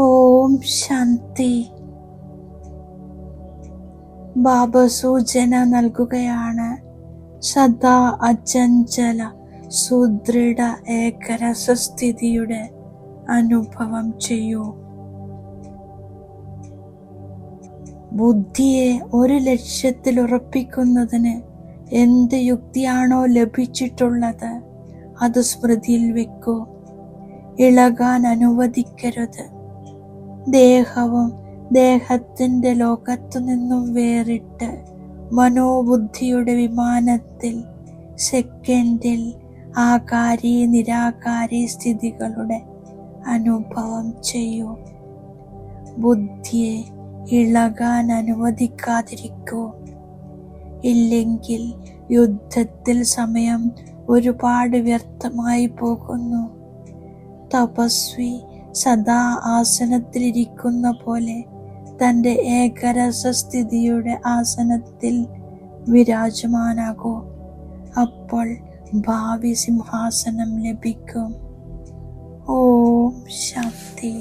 ഓം ശാന്തി. ബാബ സൂചന നൽകുകയാണ്. സദാ അചഞ്ചല സുദൃഢ ഏകരസസ്ഥിതിയുടെ അനുഭവം ചെയ്യൂ. ബുദ്ധിയെ ഒരു ലക്ഷ്യത്തിൽ ഉറപ്പിക്കുന്നതിന് എന്ത് യുക്തിയാണോ ലഭിച്ചിട്ടുള്ളത് അത് സ്മൃതിയിൽ വെക്കൂ. ഇളകാൻ അനുവദിക്കരുത്. ദേഹവും ദേഹത്തിൻ്റെ ലോകത്തു നിന്നും വേറിട്ട് മനോബുദ്ധിയുടെ വിമാനത്തിൽ സെക്കൻഡിൽ ആകാരി നിരാകാരി സ്ഥിതികളുടെ അനുഭവം ചെയ്യൂ. ബുദ്ധിയെ ഇളകാൻ അനുവദിക്കാതിരിക്കൂ. ഇല്ലെങ്കിൽ യുദ്ധത്തിൽ സമയം ഒരുപാട് വ്യർത്ഥമായി പോകുന്നു. തപസ്വി സദാ ആസനത്തിലിരിക്കുന്ന പോലെ തൻ്റെ ഏകരസസ്ഥിതിയുടെ ആസനത്തിൽ വിരാജമാനാകൂ. അപ്പോൾ ഭാവി സിംഹാസനം ലഭിക്കും. ഓം ശാന്തി.